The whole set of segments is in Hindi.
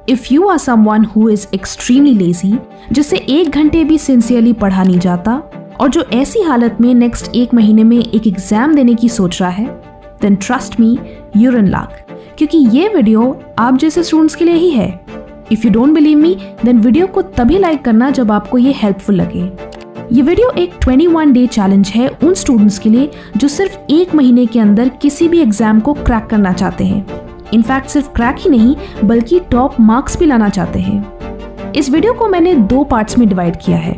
If you are someone who is extremely lazy, जिससे 1 घंटे भी सिंसियरली पढ़ा नहीं जाता और जो ऐसी हालत में नेक्स्ट 1 महीने में एक एग्जाम देने की सोच रहा है, then trust me, you're in luck, क्योंकि ये वीडियो आप जैसे स्टूडेंट्स के लिए ही है। If you don't believe me, then video को तभी लाइक करना जब आपको ये हेल्पफुल लगे। ये वीडियो एक 21 डे चैलेंज है उन स्टूडेंट्स के लिए जो सिर्फ 1 महीने के अंदर किसी भी एग्जाम को क्रैक करना चाहते हैं। इनफैक्ट सिर्फ क्रैक ही नहीं बल्कि टॉप मार्क्स भी लाना चाहते हैं। इस वीडियो को मैंने 2 पार्ट्स में डिवाइड किया है।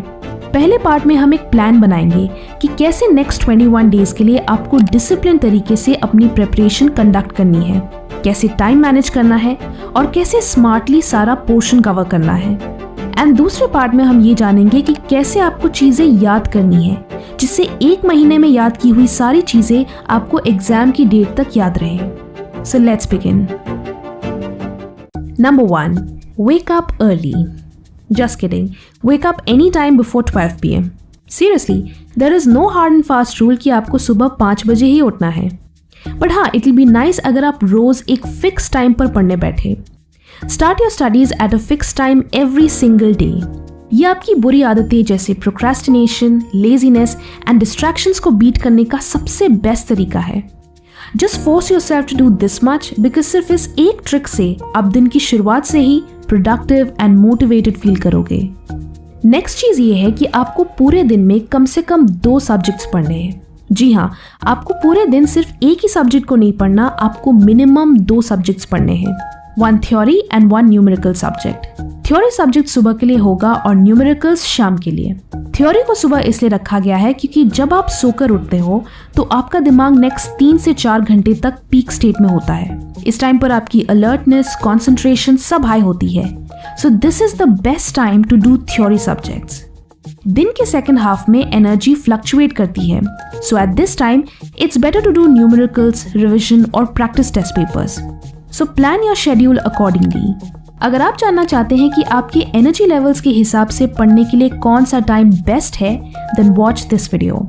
पहले पार्ट में हम एक प्लान बनाएंगे कि कैसे नेक्स्ट 21 डेज के लिए आपको डिसिप्लिन तरीके से अपनी प्रिपरेशन कंडक्ट करनी है, कैसे टाइम मैनेज करना है और कैसे स्मार्टली सारा पोर्शन कवर करना है। एंड दूसरे पार्ट में हम ये जानेंगे कि कैसे आपको चीज़ें याद करनी है जिससे 1 महीने में याद की हुई सारी चीज़ें आपको एग्जाम की डेट तक याद रहे। So let's begin. Number 1. Wake up early. Just kidding. Wake up anytime before 12 PM. Seriously, there is no hard and fast rule कि आपको सुबह 5 बजे ही उठना है। But हाँ, it will be nice अगर आप रोज एक फिक्स टाइम पर पढ़ने बैठे। Start your studies at a fixed time every single day. ये आपकी बुरी आदतें जैसे procrastination, laziness and distractions को बीट करने का सबसे बेस्ट तरीका है। Just force yourself to do this much because सिर्फ इस एक ट्रिक से आप दिन की शुरुआत से ही प्रोडक्टिव एंड मोटिवेटेड फील करोगे। नेक्स्ट चीज ये है कि आपको पूरे दिन में कम से कम 2 सब्जेक्ट्स पढ़ने हैं। जी हाँ, आपको पूरे दिन सिर्फ एक ही सब्जेक्ट को नहीं पढ़ना, आपको मिनिमम 2 सब्जेक्ट्स पढ़ने हैं। 1 theory and 1 numerical subject. Theory subject सुबह के लिए होगा और न्यूमेरिकल्स शाम के लिए। थ्योरी को सुबह इसलिए रखा गया है क्योंकि जब आप सोकर उठते हो तो आपका दिमाग नेक्स्ट 3 से 4 घंटे तक पीक स्टेट में होता है। इस टाइम पर आपकी अलर्टनेस, कंसंट्रेशन सब हाई होती है। So this is the best time to do theory subjects. दिन के सेकेंड हाफ में एनर्जी फ्लक्चुएट करती है, so at this time it's better to do numericals, revision और practice test papers. So plan your schedule accordingly. अगर आप जानना चाहते हैं कि आपके एनर्जी लेवल्स के हिसाब से पढ़ने के लिए कौन सा टाइम बेस्ट है, देन वॉच दिस वीडियो।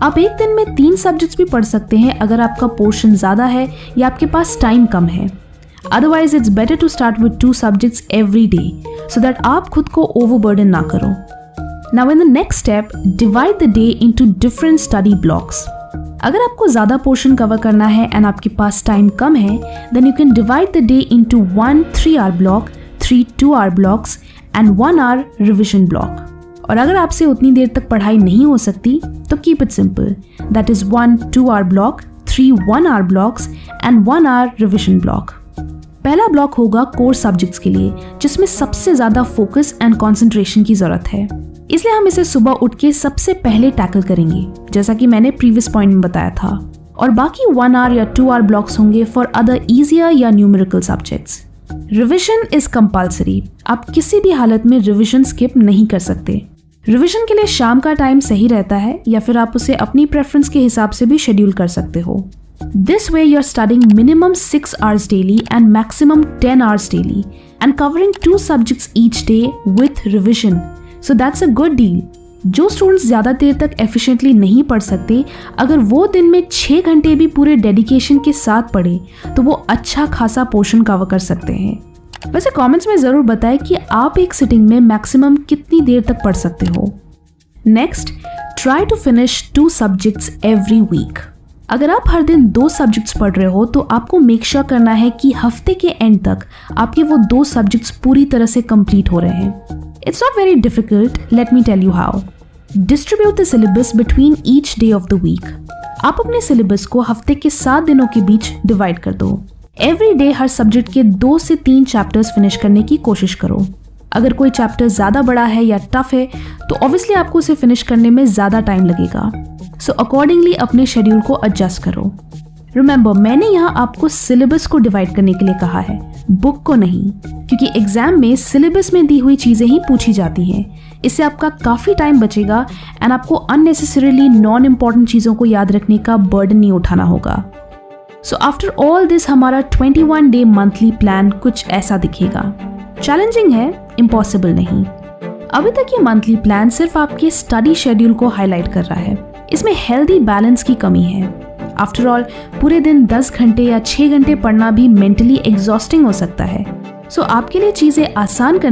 आप एक दिन में 3 सब्जेक्ट्स भी पढ़ सकते हैं अगर आपका पोर्शन ज़्यादा है या आपके पास टाइम कम है। Otherwise it's better to start with 2 subjects every day so that आप खुद को ओवरबर्डन ना करो। Now in the next step, divide the day into different study blocks. अगर आपको ज़्यादा पोर्शन कवर करना है एंड आपके पास टाइम कम है, then you can divide the day into 1 3-hour block, 3 2-hour blocks and 1 hour revision block. और अगर आपसे उतनी देर तक पढ़ाई नहीं हो सकती तो keep it simple, that is 1 2-hour block, 3 1-hour blocks and 1 hour revision block. पहला ब्लॉक होगा कोर सब्जेक्ट्स के लिए जिसमें सबसे ज़्यादा फोकस एंड कॉन्सेंट्रेशन की ज़रूरत है, इसलिए हम इसे सुबह उठ के सबसे पहले टैकल करेंगे जैसा कि मैंने प्रीवियस पॉइंट में बताया था। और बाकी 1 hour या 2-hour ब्लॉक्स होंगे फॉर अदर ईजियर या numerical subjects. Revision is compulsory. आप किसी भी हालत में रिविजन स्किप नहीं कर सकते। रिविजन के लिए शाम का टाइम सही रहता है या फिर आप उसे अपनी प्रेफरेंस के हिसाब से भी शेड्यूल कर सकते हो। This way you are studying minimum 6 hours daily and maximum 10 hours daily and covering 2 subjects each day with revision. So that's a good deal. जो स्टूडेंट्स ज़्यादा देर तक एफिशिएंटली नहीं पढ़ सकते, अगर वो दिन में 6 घंटे भी पूरे डेडिकेशन के साथ पढ़े तो वो अच्छा खासा पोर्शन कवर कर सकते हैं। वैसे कमेंट्स में ज़रूर बताएं कि आप एक सिटिंग में मैक्सिमम कितनी देर तक पढ़ सकते हो। Next, try to finish 2 subjects every week. अगर आप हर दिन 2 सब्जेक्ट्स पढ़ रहे हो तो आपको मेक श्योर करना है कि हफ्ते के एंड तक आपके वो 2 सब्जेक्ट्स पूरी तरह से कंप्लीट हो रहे हैं। It's not very difficult, let me tell you how. Distribute the syllabus between each day of the week. आप अपने सिलेबस को हफ्ते के 7 दिनों के बीच डिवाइड कर दो। एवरी डे हर सब्जेक्ट के 2 से 3 चैप्टर्स फिनिश करने की कोशिश करो। अगर कोई चैप्टर ज़्यादा बड़ा है या टफ है तो ऑब्वियसली आपको उसे फिनिश करने में ज़्यादा टाइम लगेगा। सो अकॉर्डिंगली अपने शेड्यूल को एडजस्ट करो। रिमेंबर, मैंने यहाँ आपको सिलेबस को डिवाइड करने के लिए कहा है, बुक को नहीं, क्योंकि एग्जाम में सिलेबस में दी हुई चीज़ें ही पूछी जाती हैं। इससे आपका काफ़ी टाइम बचेगा एंड आपको अननेसेसरीली नॉन इम्पॉर्टेंट चीज़ों को याद रखने का बर्डन नहीं उठाना होगा। सो आफ्टर ऑल दिस हमारा 21 डे मंथली प्लान कुछ ऐसा दिखेगा। चैलेंजिंग है, इम्पॉसिबल नहीं। अभी तक ये मंथली प्लान सिर्फ आपके स्टडी शेड्यूल को हाईलाइट कर रहा है। इसमें हेल्दी बैलेंस की कमी है। आफ्टर ऑल पूरे दिन 10 घंटे या 6 घंटे पढ़ना भी मेंटली एग्जॉस्टिंग हो सकता है। सो आपके लिए चीज़ें आसान करने